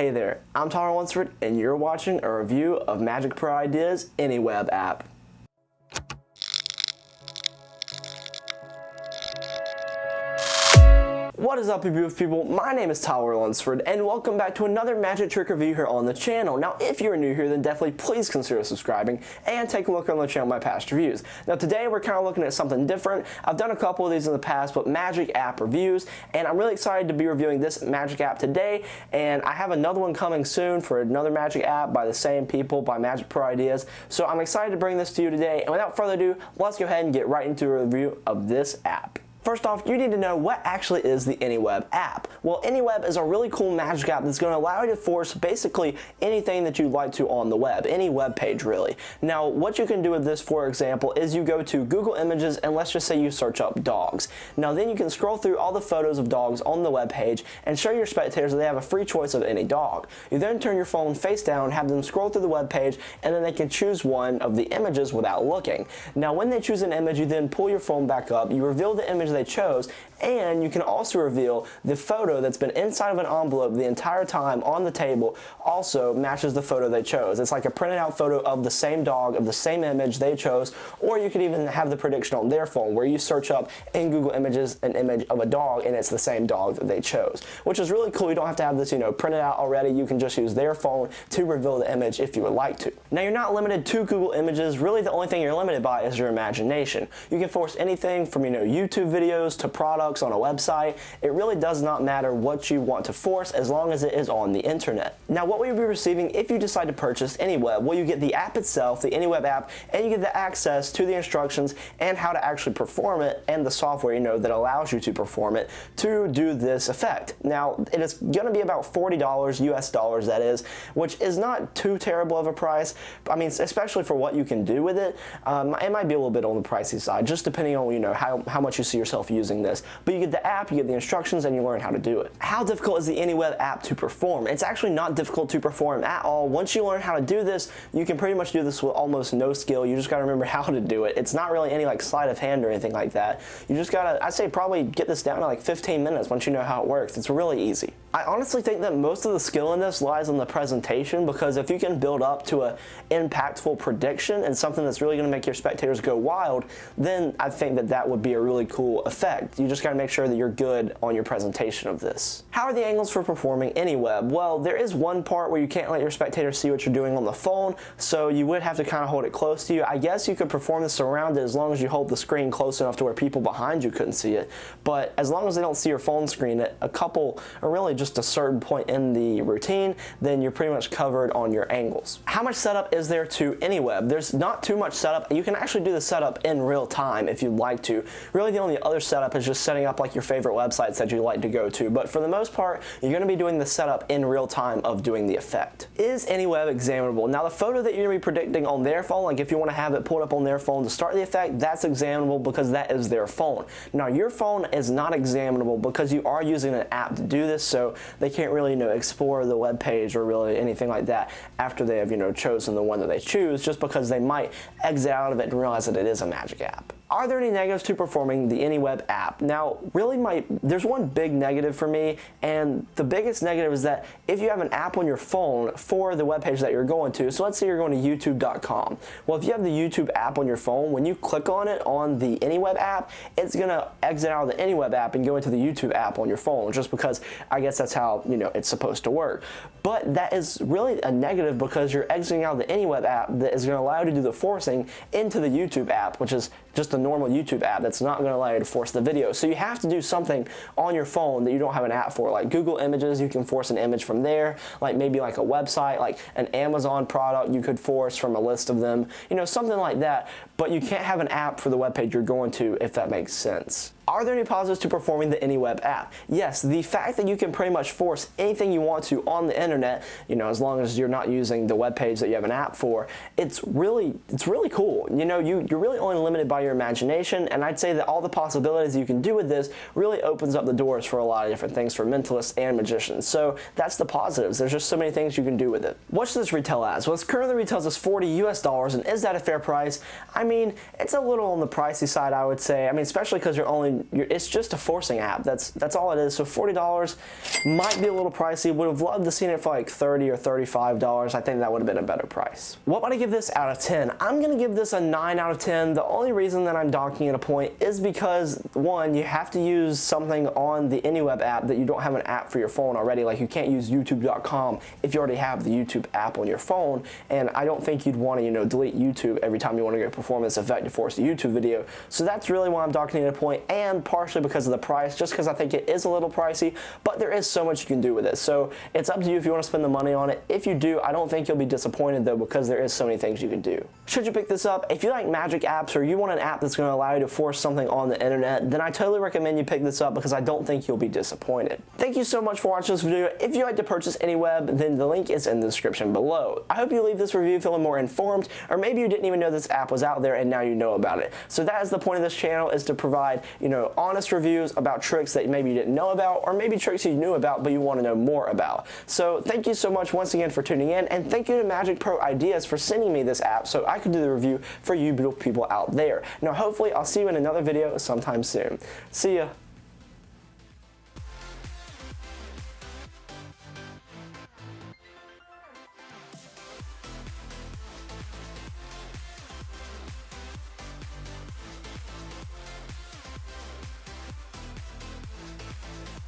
Hey there, I'm Tyler Lunsford, and you're watching a review of Magic Pro Ideas AnyWeb app. What is up, you beautiful people? My name is Tyler Lunsford, and welcome back to another magic trick review here on the channel. Now, if you're new here, then definitely please consider subscribing and take a look on the channel my past reviews. Now, today we're kind of looking at something different. I've done a couple of these in the past, but magic app reviews, and I'm really excited to be reviewing this magic app today, and I have another one coming soon for another magic app by the same people, by Magic Pro Ideas. So I'm excited to bring this to you today, and without further ado, let's go ahead and get right into a review of this app. First off, you need to know what actually is the AnyWeb app. Well, AnyWeb is a really cool magic app that's going to allow you to force basically anything that you'd like to on the web, any web page really. Now, what you can do with this, for example, is you go to Google Images and let's just say you search up dogs. Now then you can scroll through all the photos of dogs on the web page and show your spectators that they have a free choice of any dog. You then turn your phone face down, have them scroll through the web page, and then they can choose one of the images without looking. Now when they choose an image, you then pull your phone back up, you reveal the image they chose, and you can also reveal the photo that's been inside of an envelope the entire time on the table also matches the photo they chose. It's like a printed out photo of the same dog, of the same image they chose, or you could even have the prediction on their phone where you search up in Google Images an image of a dog and it's the same dog that they chose, which is really cool. You don't have to have this, printed out already. You can just use their phone to reveal the image if you would like to. Now, you're not limited to Google Images. Really, the only thing you're limited by is your imagination. You can force anything from, YouTube videos to products on a website. It really does not matter what you want to force as long as it is on the internet. Now, what will you be receiving if you decide to purchase AnyWeb? Well, you get the app itself, the AnyWeb app, and you get the access to the instructions and how to actually perform it and the software, that allows you to perform it to do this effect. Now, it is going to be about $40 US dollars, that is, which is not too terrible of a price. I mean, especially for what you can do with it. It might be a little bit on the pricey side, just depending on, how much you see yourself using this. But you get the app, you get the instructions, and you learn how to do it. How difficult is the AnyWeb app to perform? It's actually not difficult to perform at all. Once you learn how to do this, you can pretty much do this with almost no skill. You just gotta remember how to do it. It's not really any sleight of hand or anything like that. You just gotta, I'd say probably get this down to 15 minutes once you know how it works. It's really easy. I honestly think that most of the skill in this lies on the presentation, because if you can build up to an impactful prediction and something that's really gonna make your spectators go wild, then I think that would be a really cool effect. You just gotta make sure that you're good on your presentation of this. How are the angles for performing AnyWeb? Well, there is one part where you can't let your spectators see what you're doing on the phone, so you would have to kind of hold it close to you. I guess you could perform this around it as long as you hold the screen close enough to where people behind you couldn't see it, but as long as they don't see your phone screen at a couple, or really just a certain point in the routine, then you're pretty much covered on your angles. How much setup is there to AnyWeb? There's not too much setup. You can actually do the setup in real time if you'd like to. Really, the only other setup is just setting up your favorite websites that you like to go to, but for the most part, you're going to be doing the setup in real time of doing the effect. Is AnyWeb examinable? Now, the photo that you're going to be predicting on their phone, if you want to have it pulled up on their phone to start the effect, that's examinable because that is their phone. Now, your phone is not examinable because you are using an app to do this, so they can't really, explore the web page or really anything like that after they have, chosen the one that they choose, just because they might exit out of it and realize that it is a magic app. Are there any negatives to performing the AnyWeb app? Now, really there's one big negative for me, and the biggest negative is that if you have an app on your phone for the web page that you're going to, so let's say you're going to youtube.com. Well, if you have the YouTube app on your phone, when you click on it on the AnyWeb app, it's gonna exit out of the AnyWeb app and go into the YouTube app on your phone, just because I guess that's how, it's supposed to work. But that is really a negative because you're exiting out of the AnyWeb app that is gonna allow you to do the forcing into the YouTube app, which is just a normal YouTube app that's not going to allow you to force the video. So you have to do something on your phone that you don't have an app for, like Google Images. You can force an image from there, maybe a website, like an Amazon product you could force from a list of them, something like that. But you can't have an app for the web page you're going to, if that makes sense. Are there any positives to performing the AnyWeb app? Yes, the fact that you can pretty much force anything you want to on the internet, as long as you're not using the web page that you have an app for, it's really cool. You're really only limited by your imagination, and I'd say that all the possibilities you can do with this really opens up the doors for a lot of different things for mentalists and magicians. So that's the positives. There's just so many things you can do with it. What should this retail as? Well, it currently retails as $40 US, and is that a fair price? I mean, it's a little on the pricey side, I would say. I mean, especially because you're only and it's just a forcing app. That's all it is. So $40 might be a little pricey. Would have loved to seen it for like $30 or $35. I think that would have been a better price. What would I give this out of 10? I'm gonna give this a 9 out of 10. The only reason that I'm docking it a point is because, one, you have to use something on the AnyWeb app that you don't have an app for your phone already. Like, you can't use YouTube.com if you already have the YouTube app on your phone, and I don't think you'd want to, delete YouTube every time you want to get a performance effect to force a YouTube video. So that's really why I'm docking it a point, and partially because of the price, just because I think it is a little pricey, but there is so much you can do with it. So it's up to you if you want to spend the money on it. If you do, I don't think you'll be disappointed though, because there is so many things you can do. Should you pick this up? If you like magic apps or you want an app that's going to allow you to force something on the internet, then I totally recommend you pick this up, because I don't think you'll be disappointed. Thank you so much for watching this video. If you'd like to purchase AnyWeb, then the link is in the description below. I hope you leave this review feeling more informed, or maybe you didn't even know this app was out there and now you know about it. So that is the point of this channel, is to provide, honest reviews about tricks that maybe you didn't know about, or maybe tricks you knew about but you want to know more about. So thank you so much once again for tuning in, and thank you to Magic Pro Ideas for sending me this app so I could do the review for you beautiful people out there. Now hopefully I'll see you in another video sometime soon. See ya.